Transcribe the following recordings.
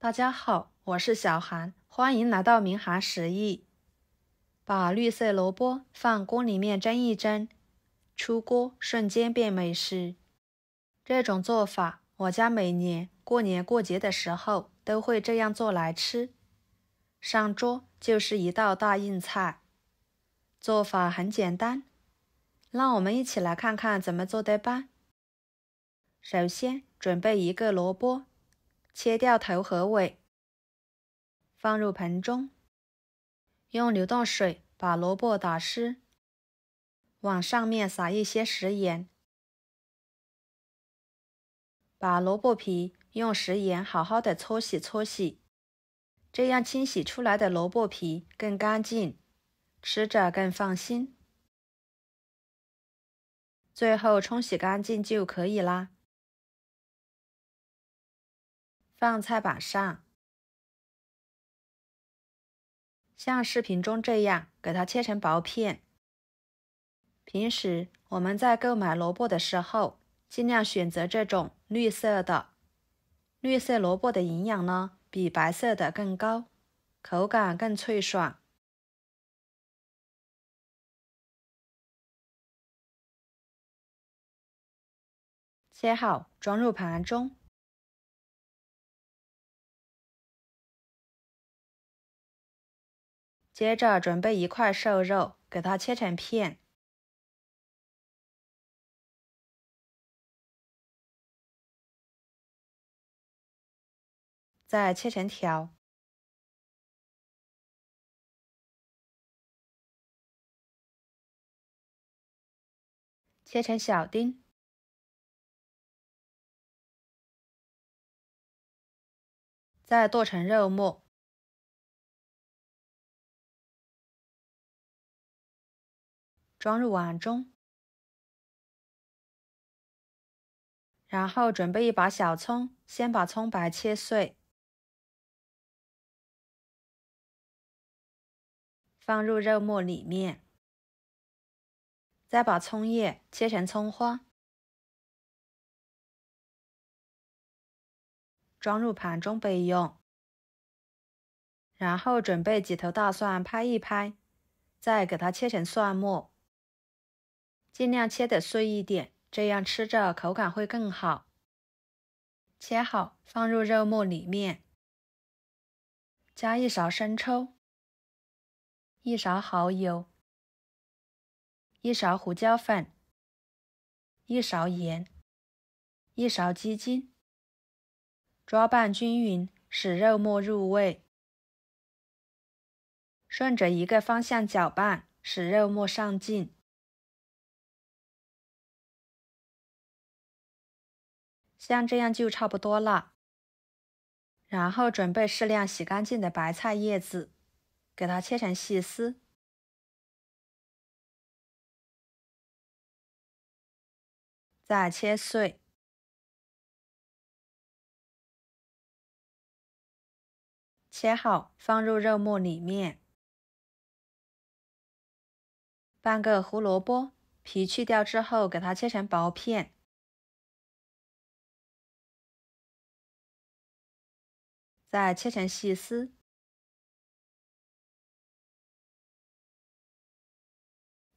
大家好，我是小韩，欢迎来到明涵食艺。把绿色萝卜放锅里面蒸一蒸，出锅瞬间变美食。这种做法，我家每年过年过节的时候都会这样做来吃。上桌就是一道大硬菜，做法很简单，让我们一起来看看怎么做的吧。首先准备一个萝卜，切掉头和尾，放入盆中，用流动水把萝卜打湿，往上面撒一些食盐，把萝卜皮用食盐好好的搓洗搓洗，这样清洗出来的萝卜皮更干净，吃着更放心。最后冲洗干净就可以啦。放菜板上，像视频中这样给它切成薄片。平时我们在购买萝卜的时候，尽量选择这种绿色的。绿色萝卜的营养呢，比白色的更高，口感更脆爽。切好，装入盘中。接着准备一块瘦肉，给它切成片。再切成条。切成小丁。再剁成肉末。装入碗中。然后准备一把小葱，先把葱白切碎，放入肉末里面，再把葱叶切成葱花，装入盘中备用。然后准备几头大蒜拍一拍，再给它切成蒜末，尽量切得碎一点，这样吃着口感会更好。切好，放入肉末里面，加一勺生抽，一勺蚝油，一勺胡椒粉，一勺盐，一勺鸡精，抓拌均匀，使肉末入味。顺着一个方向搅拌，使肉末上劲。像这样就差不多了。然后准备适量洗干净的白菜叶子，给它切成细丝。再切碎。切好，放入肉末里面。半个胡萝卜，皮去掉之后，给它切成薄片。再切成细丝。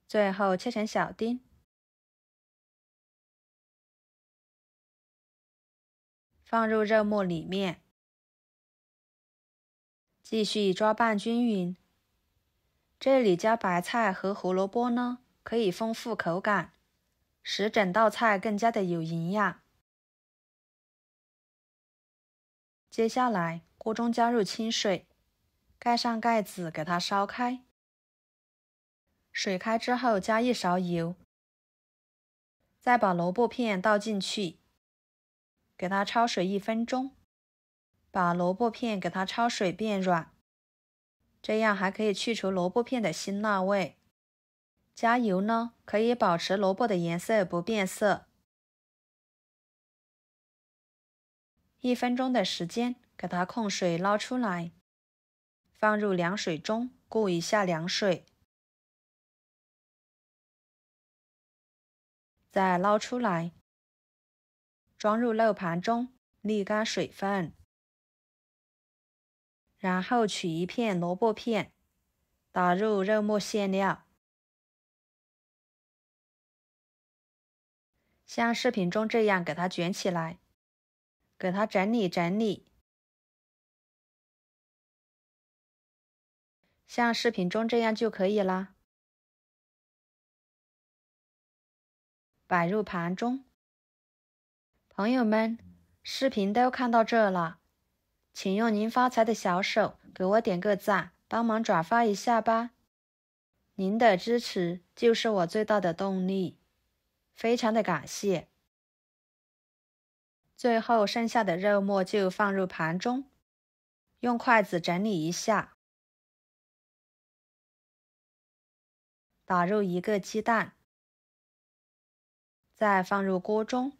最后切成小丁。放入肉末里面。继续抓拌均匀。这里加白菜和胡萝卜呢，可以丰富口感，使整道菜更加的有营养。接下来，锅中加入清水，盖上盖子给它烧开。水开之后加一勺油，再把萝卜片倒进去，给它焯水1分钟，把萝卜片给它焯水变软，这样还可以去除萝卜片的辛辣味。加油呢，可以保持萝卜的颜色不变色。1分钟的时间，给它控水捞出来，放入凉水中过一下凉水，再捞出来，装入肉盘中，沥干水分。然后取一片萝卜片，打入肉末馅料，像视频中这样给它卷起来，给它整理整理，像视频中这样就可以啦。摆入盘中。朋友们，视频都看到这了，请用您发财的小手给我点个赞，帮忙转发一下吧。您的支持就是我最大的动力，非常的感谢。最后剩下的肉末就放入盘中，用筷子整理一下，打入一个鸡蛋，再放入锅中，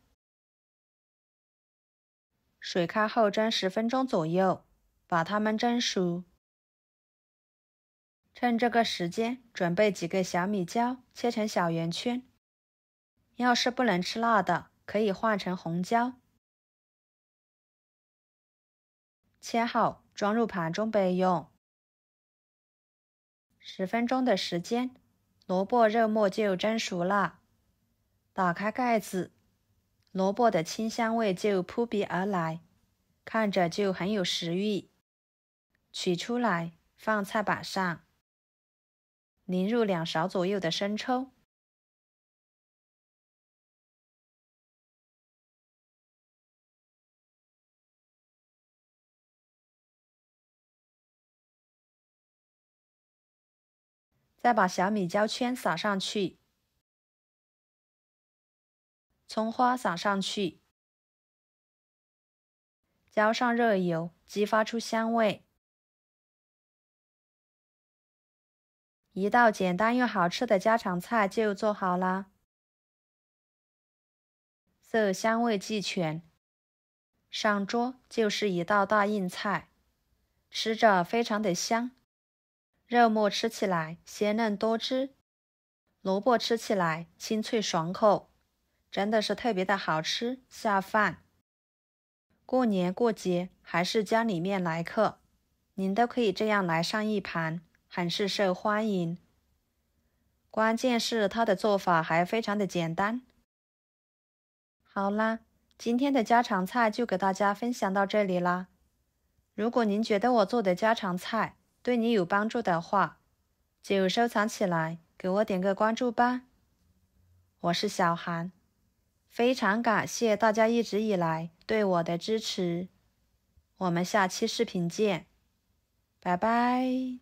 水开后蒸10分钟左右，把它们蒸熟。趁这个时间，准备几个小米椒，切成小圆圈。要是不能吃辣的，可以换成红椒。切好，装入盘中备用。10分钟的时间，萝卜肉末就蒸熟了。打开盖子，萝卜的清香味就扑鼻而来，看着就很有食欲。取出来，放菜板上，淋入2勺左右的生抽。再把小米椒圈撒上去，葱花撒上去，浇上热油，激发出香味。一道简单又好吃的家常菜就做好啦。色香味俱全，上桌就是一道大硬菜，吃着非常的香。肉末吃起来鲜嫩多汁，萝卜吃起来清脆爽口，真的是特别的好吃，下饭。过年过节还是家里面来客，您都可以这样来上一盘，很是受欢迎。关键是它的做法还非常的简单。好啦，今天的家常菜就给大家分享到这里啦。如果您觉得我做的家常菜对你有帮助的话，就收藏起来，给我点个关注吧。我是小韩，非常感谢大家一直以来对我的支持。我们下期视频见，拜拜。